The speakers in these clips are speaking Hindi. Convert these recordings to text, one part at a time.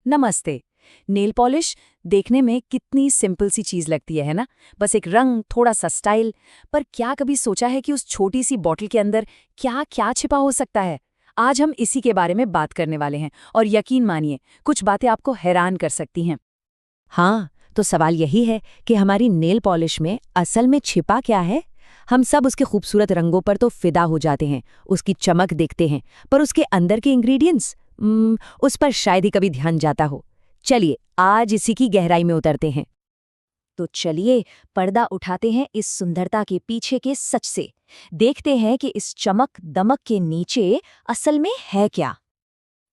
नमस्ते। नेल पॉलिश देखने में कितनी सिंपल सी चीज लगती है ना? बस एक रंग, थोड़ा सा स्टाइल। पर क्या कभी सोचा है कि उस छोटी सी बॉटल के अंदर क्या क्या छिपा हो सकता है? आज हम इसी के बारे में बात करने वाले हैं और यकीन मानिए, कुछ बातें आपको हैरान कर सकती हैं। हाँ, तो सवाल यही है कि हमारी नेल पॉलिश में असल में छिपा क्या है। हम सब उसके खूबसूरत रंगों पर तो फिदा हो जाते हैं, उसकी चमक देखते हैं, पर उसके अंदर के इंग्रेडिएंट्स उस पर शायद ही कभी ध्यान जाता हो। चलिए आज इसी की गहराई में उतरते हैं। तो चलिए पर्दा उठाते हैं इस सुंदरता के पीछे के सच से। देखते हैं कि इस चमक दमक के नीचे असल में है क्या।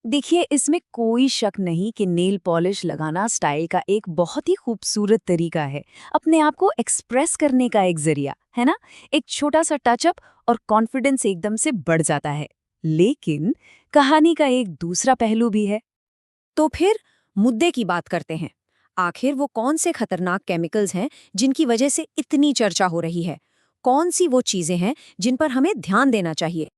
देखिए, इसमें कोई शक नहीं कि नेल पॉलिश लगाना स्टाइल का एक बहुत ही खूबसूरत तरीका है, अपने आप को एक्सप्रेस करने का एक जरिया है ना। एक छोटा सा टचअप और कॉन्फिडेंस एकदम से बढ़ जाता है। लेकिन कहानी का एक दूसरा पहलू भी है। तो फिर मुद्दे की बात करते हैं। आखिर वो कौन से खतरनाक केमिकल्स हैं जिनकी वजह से इतनी चर्चा हो रही है? कौन सी वो चीजें हैं जिन पर हमें ध्यान देना चाहिए?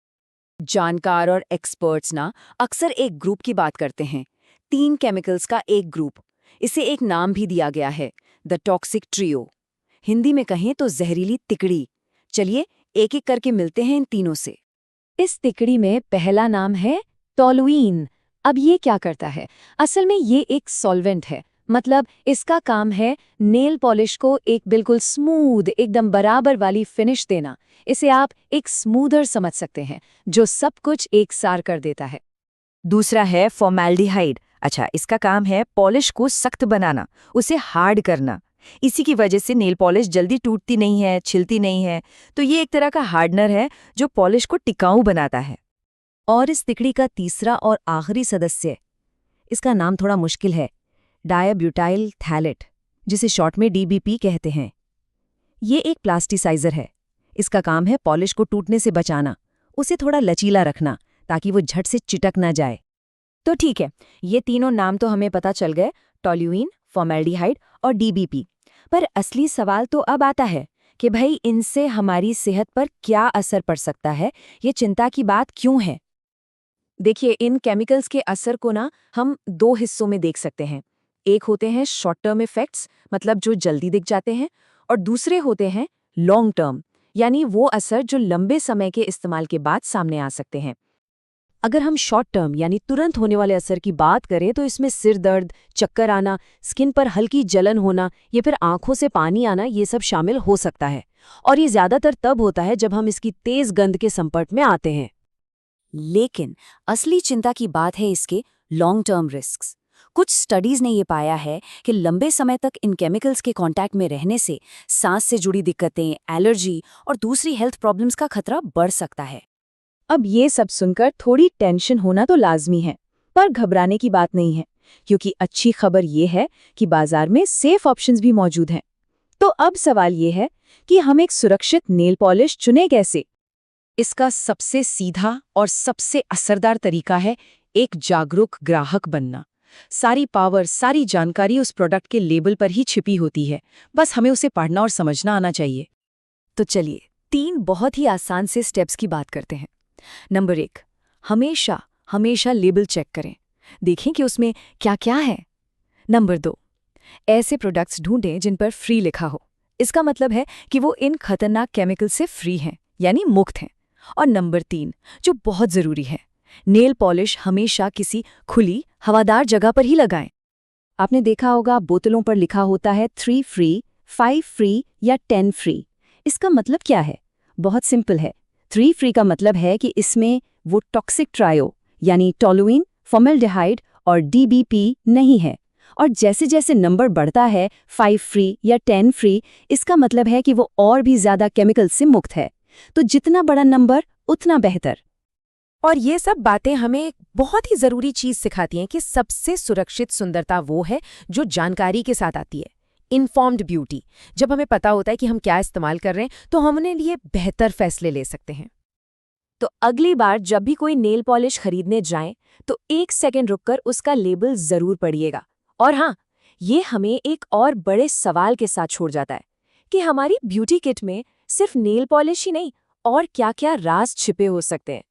जानकार और एक्सपर्ट्स ना अक्सर एक ग्रुप की बात करते हैं, 3 केमिकल्स का एक ग्रुप। इसे एक नाम भी दिया गया है, द टॉक्सिक ट्रियो। हिंदी में कहें तो जहरीली तिकड़ी। चलिए एक एक करके मिलते हैं इन तीनों से। इस तिकड़ी में पहला नाम है टॉलुइन। अब ये क्या करता है? असल में ये एक सॉल्वेंट है, मतलब इसका काम है नेल पॉलिश को एक बिल्कुल स्मूथ, एकदम बराबर वाली फिनिश देना। इसे आप एक स्मूदर समझ सकते हैं, जो सब कुछ एक सार कर देता है। दूसरा है फॉर्मेल्डिहाइड। अच्छा, इसका काम है पॉलिश को सख्त बनाना, उसे हार्ड करना। इसी की वजह से नेल पॉलिश जल्दी टूटती नहीं है, छिलती नहीं है। तो ये एक तरह का हार्डनर है जो पॉलिश को टिकाऊ बनाता है। और इस तिकड़ी का तीसरा और आखिरी सदस्य, इसका नाम थोड़ा मुश्किल है, डायब्यूटाइल थैलेट, जिसे शॉर्ट में डीबीपी कहते हैं। ये एक प्लास्टिसाइजर है। इसका काम है पॉलिश को टूटने से बचाना, उसे थोड़ा लचीला रखना ताकि वो झट से चिटक ना जाए। तो ठीक है, ये तीनों नाम तो हमें पता चल गए, टॉल्यूइन, फॉर्मेल्डिहाइड और डीबीपी। पर असली सवाल तो अब आता है कि भाई इनसे हमारी सेहत पर क्या असर पड़ सकता है? ये चिंता की बात क्यों है? देखिए, इन केमिकल्स के असर को ना हम 2 हिस्सों में देख सकते हैं। एक होते हैं शॉर्ट टर्म इफेक्ट्स, मतलब जो जल्दी दिख जाते हैं, और दूसरे होते हैं लॉन्ग टर्म, यानी वो असर जो लंबे समय के इस्तेमाल के बाद सामने आ सकते हैं। अगर हम शॉर्ट टर्म यानी तुरंत होने वाले असर की बात करें तो इसमें सिर दर्द, चक्कर आना, स्किन पर हल्की जलन होना या फिर आंखों से पानी आना, ये सब शामिल हो सकता है। और ये ज्यादातर तब होता है जब हम इसकी तेज गंध के संपर्क में आते हैं। लेकिन असली चिंता की बात है इसके लॉन्ग टर्म रिस्क्स। कुछ स्टडीज ने ये पाया है कि लंबे समय तक इन केमिकल्स के कांटेक्ट में रहने से सांस से जुड़ी दिक्कतें, एलर्जी और दूसरी हेल्थ प्रॉब्लम्स का खतरा बढ़ सकता है। अब ये सब सुनकर थोड़ी टेंशन होना तो लाजमी है, पर घबराने की बात नहीं है, क्योंकि अच्छी खबर ये है कि बाजार में सेफ ऑप्शंस भी मौजूद हैं। तो अब सवाल ये है कि हम एक सुरक्षित नेल पॉलिश चुनें कैसे? इसका सबसे सीधा और सबसे असरदार तरीका है एक जागरूक ग्राहक बनना। सारी पावर, सारी जानकारी उस प्रोडक्ट के लेबल पर ही छिपी होती है, बस हमें उसे पढ़ना और समझना आना चाहिए। तो चलिए 3 बहुत ही आसान से स्टेप्स की बात करते हैं। नंबर 1, हमेशा हमेशा लेबल चेक करें, देखें कि उसमें क्या क्या है। नंबर 2, ऐसे प्रोडक्ट्स ढूंढें जिन पर फ्री लिखा हो। इसका मतलब है कि वो इन खतरनाक केमिकल से फ्री हैं, यानी मुक्त हैं। और नंबर 3, जो बहुत ज़रूरी है, नेल पॉलिश हमेशा किसी खुली, हवादार जगह पर ही लगाएं। आपने देखा होगा बोतलों पर लिखा होता है 3 फ्री, 5 फ्री या 10 फ्री। इसका मतलब क्या है? बहुत सिंपल है। 3 फ्री का मतलब है कि इसमें वो टॉक्सिक ट्रायो यानी टॉलुइन, फॉर्मेल्डिहाइड और डीबीपी नहीं है। और जैसे जैसे नंबर बढ़ता है, 5 फ्री या 10 फ्री, इसका मतलब है कि वो और भी ज़्यादा केमिकल से मुक्त है। तो जितना बड़ा नंबर उतना बेहतर। और ये सब बातें हमें एक बहुत ही ज़रूरी चीज़ सिखाती हैं कि सबसे सुरक्षित सुंदरता वो है जो जानकारी के साथ आती है, इन्फॉर्म्ड ब्यूटी। जब हमें पता होता है कि हम क्या इस्तेमाल कर रहे हैं तो हम अपने लिए बेहतर फैसले ले सकते हैं। तो अगली बार जब भी कोई नेल पॉलिश खरीदने जाएं तो 1 सेकंड रुककर उसका लेबल ज़रूर पढ़िएगा। और हाँ, ये हमें एक और बड़े सवाल के साथ छोड़ जाता है कि हमारी ब्यूटी किट में सिर्फ नेल पॉलिश ही नहीं, और क्या-क्या राज छिपे हो सकते हैं।